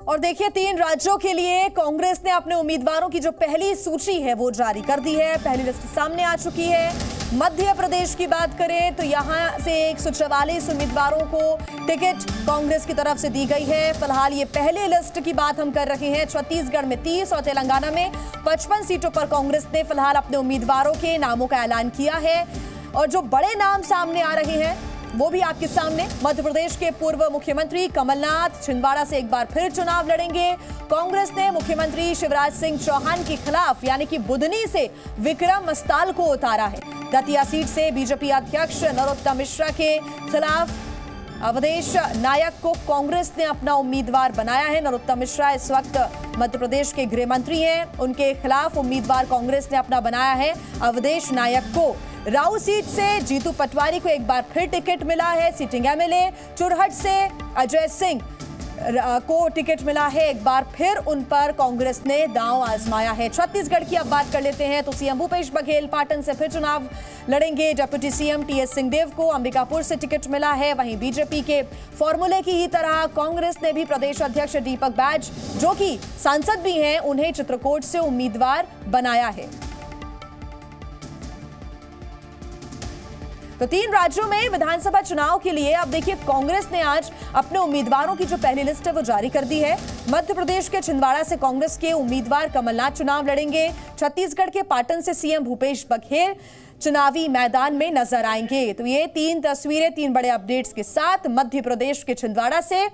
और देखिए 3 राज्यों के लिए कांग्रेस ने अपने उम्मीदवारों की जो पहली सूची है वो जारी कर दी है। पहली लिस्ट सामने आ चुकी है। मध्य प्रदेश की बात करें तो यहां से 144 उम्मीदवारों को टिकट कांग्रेस की तरफ से दी गई है। फिलहाल ये पहली लिस्ट की बात हम कर रहे हैं। छत्तीसगढ़ में 30 और तेलंगाना में 55 सीटों पर कांग्रेस ने फिलहाल अपने उम्मीदवारों के नामों का ऐलान किया है। और जो बड़े नाम सामने आ रहे हैं वो भी आपके सामने। मध्य प्रदेश के पूर्व मुख्यमंत्री कमलनाथ छिंदवाड़ा से एक बार फिर चुनाव लड़ेंगे। कांग्रेस ने मुख्यमंत्री शिवराज सिंह चौहान के खिलाफ यानी कि बुधनी से विक्रम मस्ताल को उतारा है। दतिया सीट से बीजेपी अध्यक्ष नरोत्तम मिश्रा के खिलाफ अवधेश नायक को कांग्रेस ने अपना उम्मीदवार बनाया है। नरोत्तम मिश्रा इस वक्त मध्य प्रदेश के गृह मंत्री हैं। उनके खिलाफ उम्मीदवार कांग्रेस ने अपना बनाया है अवधेश नायक को। राऊ सीट से जीतू पटवारी को एक बार फिर टिकट मिला है। सिटिंग एमएलए चुरहट से अजय सिंह को टिकट मिला है। एक बार फिर उन पर कांग्रेस ने दांव आजमाया है। छत्तीसगढ़ की अब बात कर लेते हैं तो सीएम भूपेश बघेल पाटन से फिर चुनाव लड़ेंगे। डिप्टी सीएम टीएस सिंहदेव को अंबिकापुर से टिकट मिला है। वहीं बीजेपी के फॉर्मूले की ही तरह कांग्रेस ने भी प्रदेश अध्यक्ष दीपक बैज जो कि सांसद भी हैं उन्हें चित्रकूट से उम्मीदवार बनाया है। तो 3 राज्यों में विधानसभा चुनाव के लिए अब देखिए कांग्रेस ने आज अपने उम्मीदवारों की जो पहली लिस्ट है वो जारी कर दी है। मध्य प्रदेश के छिंदवाड़ा से कांग्रेस के उम्मीदवार कमलनाथ चुनाव लड़ेंगे। छत्तीसगढ़ के पाटन से सीएम भूपेश बघेल चुनावी मैदान में नजर आएंगे। तो ये 3 तस्वीरें 3 बड़े अपडेट्स के साथ मध्य प्रदेश के छिंदवाड़ा से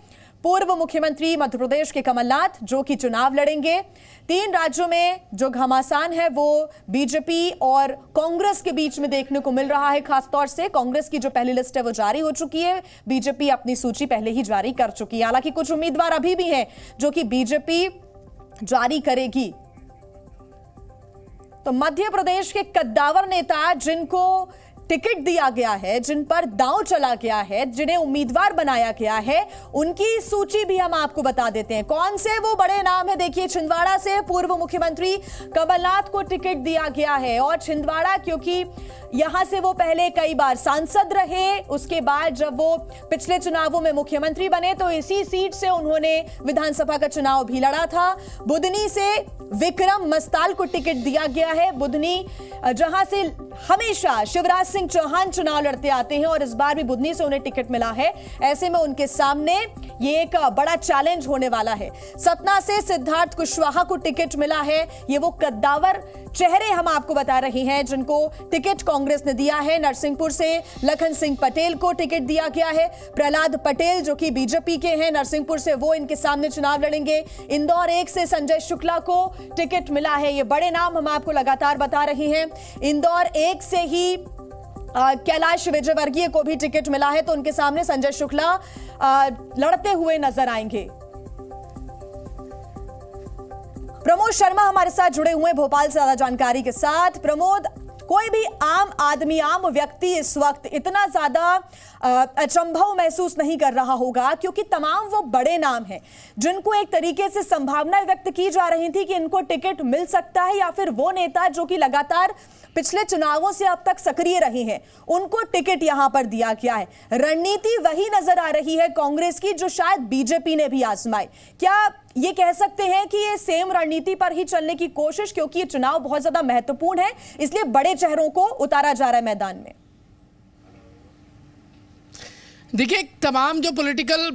पूर्व मुख्यमंत्री मध्य प्रदेश के कमलनाथ जो कि चुनाव लड़ेंगे। 3 राज्यों में जो घमासान है वो बीजेपी और कांग्रेस के बीच में देखने को मिल रहा है। खासतौर से कांग्रेस की जो पहली लिस्ट है वो जारी हो चुकी है। बीजेपी अपनी सूची पहले ही जारी कर चुकी है। हालांकि कुछ उम्मीदवार अभी भी हैं जो कि बीजेपी जारी करेगी। तो मध्य प्रदेश के कद्दावर नेता जिनको टिकट दिया गया है, जिन पर दांव चला गया है, जिन्हें उम्मीदवार बनाया गया है, उनकी सूची भी हम आपको बता देते हैं। कौन से वो बड़े नाम है देखिए। छिंदवाड़ा से पूर्व मुख्यमंत्री कमलनाथ को टिकट दिया गया है। और छिंदवाड़ा क्योंकि यहां से वो पहले कई बार सांसद रहे, उसके बाद जब वो पिछले चुनावों में मुख्यमंत्री बने तो इसी सीट से उन्होंने विधानसभा का चुनाव भी लड़ा था। बुधनी से विक्रम मस्ताल को टिकट दिया गया है। बुधनी जहां से हमेशा शिवराज सिंह चौहान चुनाव लड़ते आते हैं और इस बार भी बुधनी से उन्हें टिकट मिला है। ऐसे में उनके सामने ये एक बड़ा चैलेंज होने वाला है। सतना से सिद्धार्थ कुशवाहा को टिकट मिला है। ये वो कद्दावर चेहरे हम आपको बता रहे हैं जिनको टिकट कांग्रेस ने दिया है। नरसिंहपुर से लखन सिंह पटेल को टिकट दिया गया है। प्रहलाद पटेल जो कि बीजेपी के हैं नरसिंहपुर से, वो इनके सामने चुनाव लड़ेंगे। इंदौर 1 से संजय शुक्ला को टिकट मिला है। ये बड़े नाम हम आपको लगातार बता रहे हैं। इंदौर 1 से ही कैलाश विजयवर्गीय को भी टिकट मिला है तो उनके सामने संजय शुक्ला लड़ते हुए नजर आएंगे। प्रमोद शर्मा हमारे साथ जुड़े हुए हैं भोपाल से ज्यादा जानकारी के साथ। प्रमोद, कोई भी आम आदमी, आम व्यक्ति इस वक्त इतना ज्यादा अचंभव महसूस नहीं कर रहा होगा क्योंकि तमाम वो बड़े नाम हैं जिनको एक तरीके से संभावना व्यक्त की जा रही थी कि इनको टिकट मिल सकता है या फिर वो नेता जो कि लगातार पिछले चुनावों से अब तक सक्रिय रहे हैं उनको टिकट यहां पर दिया गया है। रणनीति वही नजर आ रही है कांग्रेस की जो शायद बीजेपी ने भी आजमाई। क्या ये कह सकते हैं कि ये सेम रणनीति पर ही चलने की कोशिश, क्योंकि ये चुनाव बहुत ज्यादा महत्वपूर्ण है इसलिए बड़े चेहरों को उतारा जा रहा है मैदान में? देखिए, तमाम जो पॉलिटिकल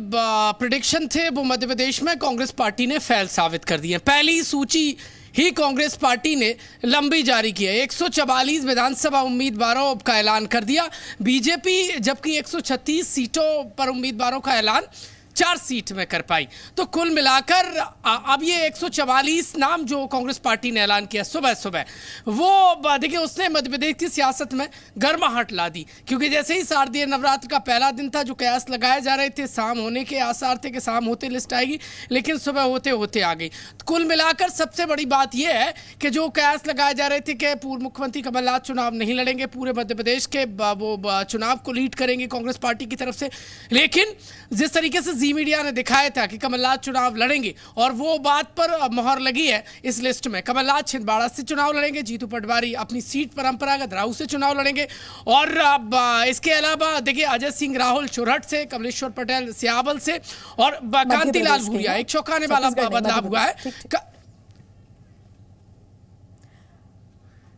प्रेडिक्शन थे वो मध्य प्रदेश में कांग्रेस पार्टी ने फेल साबित कर दिए। पहली सूची ही कांग्रेस पार्टी ने लंबी जारी की है। 144 विधानसभा उम्मीदवारों का ऐलान कर दिया। बीजेपी जबकि 136 सीटों पर उम्मीदवारों का ऐलान 4 सीट में कर पाई। तो कुल मिलाकर अब ये 144 नाम जो कांग्रेस पार्टी ने ऐलान किया सुबह सुबह, वो देखिए उसने मध्य प्रदेश की सियासत में गर्माहट ला दी। क्योंकि जैसे ही शारदीय नवरात्र का पहला दिन था, जो कयास लगाए जा रहे थे, शाम होने के आसार थे कि शाम होते लिस्ट आएगी, लेकिन सुबह होते होते आ गई। तो कुल मिलाकर सबसे बड़ी बात यह है कि जो कयास लगाए जा रहे थे कि पूर्व मुख्यमंत्री कमलनाथ चुनाव नहीं लड़ेंगे, पूरे मध्य प्रदेश के वो चुनाव को लीड करेंगे कांग्रेस पार्टी की तरफ से, लेकिन जिस तरीके से जी मीडिया ने दिखाया था कि कमलनाथ चुनाव लड़ेंगे और वो बात पर मोहर लगी है इस लिस्ट में। कमलनाथ छिंदवाड़ा से चुनाव लड़ेंगे, जीतू पटवारी अपनी सीट परंपरागत राऊ से चुनाव लड़ेंगे और अब इसके अलावा देखिए अजय सिंह राहुल चुरहट से, कमलेश्वर पटेल सियाबल से और कांतिलाल भूरिया। एक चौंकाने वाला बदलाव हुआ है।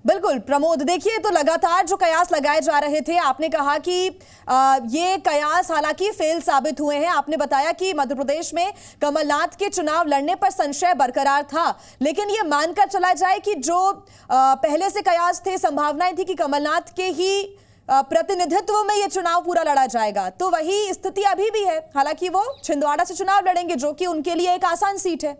बिल्कुल प्रमोद, देखिए तो लगातार जो कयास लगाए जा रहे थे, आपने कहा कि ये कयास हालांकि फेल साबित हुए हैं। आपने बताया कि मध्य प्रदेश में कमलनाथ के चुनाव लड़ने पर संशय बरकरार था, लेकिन ये मानकर चला जाए कि जो पहले से कयास थे, संभावनाएं थी कि कमलनाथ के ही प्रतिनिधित्व में ये चुनाव पूरा लड़ा जाएगा, तो वही स्थिति अभी भी है। हालांकि वो छिंदवाड़ा से चुनाव लड़ेंगे जो कि उनके लिए एक आसान सीट है।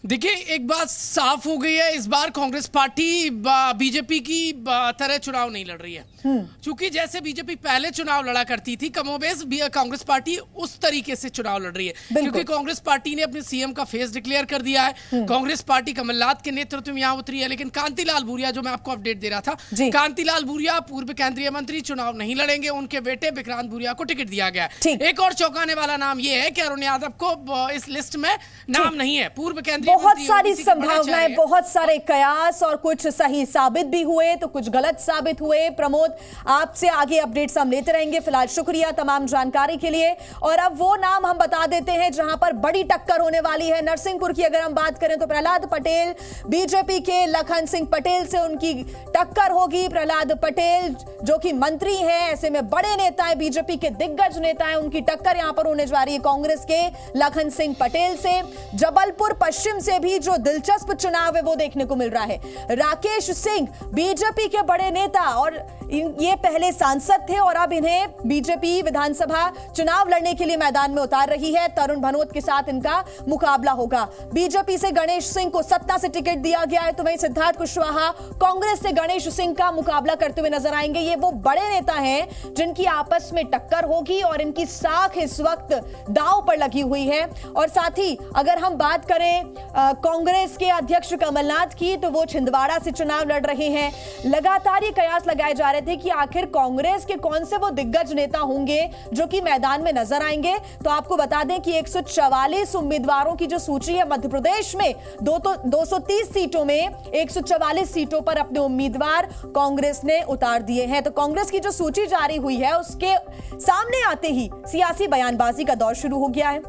देखिए एक बात साफ हो गई है, इस बार कांग्रेस पार्टी बीजेपी की तरह चुनाव नहीं लड़ रही है। क्योंकि जैसे बीजेपी पहले चुनाव लड़ा करती थी, कमोबेश कांग्रेस पार्टी उस तरीके से चुनाव लड़ रही है। क्योंकि कांग्रेस पार्टी ने अपने सीएम का फेस डिक्लेयर कर दिया है। कांग्रेस पार्टी कमलनाथ के नेतृत्व में यहां उतरी है। लेकिन कांतिलाल भूरिया, जो मैं आपको अपडेट दे रहा था, कांतिलाल भूरिया पूर्व केंद्रीय मंत्री चुनाव नहीं लड़ेंगे, उनके बेटे विक्रांत भूरिया को टिकट दिया गया है। एक और चौंकाने वाला नाम यह है कि अरुण यादव को इस लिस्ट में नाम नहीं है। पूर्व केंद्रीय बहुत सारी संभावनाएं, बहुत सारे कयास और कुछ सही साबित भी हुए तो कुछ गलत साबित हुए। प्रमोद, आपसे आगे अपडेट्स हम लेते रहेंगे। फिलहाल शुक्रिया तमाम जानकारी के लिए। और अब वो नाम हम बता देते हैं जहां पर बड़ी टक्कर होने वाली है। नरसिंहपुर की अगर हम बात करें तो प्रहलाद पटेल, बीजेपी के लखन सिंह पटेल से उनकी टक्कर होगी। प्रहलाद पटेल जो कि मंत्री हैं, ऐसे में बड़े नेता हैं, बीजेपी के दिग्गज नेता हैं, उनकी टक्कर यहां पर होने जा रही है कांग्रेस के लखन सिंह पटेल से। जबलपुर पश्चिम से भी जो दिलचस्प चुनाव है वो देखने को मिल रहा है। राकेश सिंह बीजेपी के बड़े नेता और ये पहले सांसद थे और अब इन्हें बीजेपी विधानसभा चुनाव लड़ने के लिए मैदान में उतार रही है। तरुण भनोत के साथ इनका मुकाबला होगा। बीजेपी से गणेश सिंह को सत्ता से टिकट दिया गया है, तो वहीं सिद्धार्थ कुशवाहा कांग्रेस से गणेश सिंह का मुकाबला करते हुए नजर आएंगे। ये वो बड़े नेता हैं जिनकी आपस में टक्कर होगी और इनकी साख इस वक्त दांव पर लगी हुई है। और साथ ही अगर हम बात करें कांग्रेस के अध्यक्ष कमलनाथ की, तो वो छिंदवाड़ा से चुनाव लड़ रहे हैं। लगातार ये कयास लगाए जा रहे थे कि आखिर कांग्रेस के कौन से वो दिग्गज नेता होंगे जो कि मैदान में नजर आएंगे। तो आपको बता दें कि 144 उम्मीदवारों की जो सूची है मध्य प्रदेश में, 230 सीटों में 144 सीटों पर अपने उम्मीदवार कांग्रेस ने उतार दिए हैं। तो कांग्रेस की जो सूची जारी हुई है उसके सामने आते ही सियासी बयानबाजी का दौर शुरू हो गया है।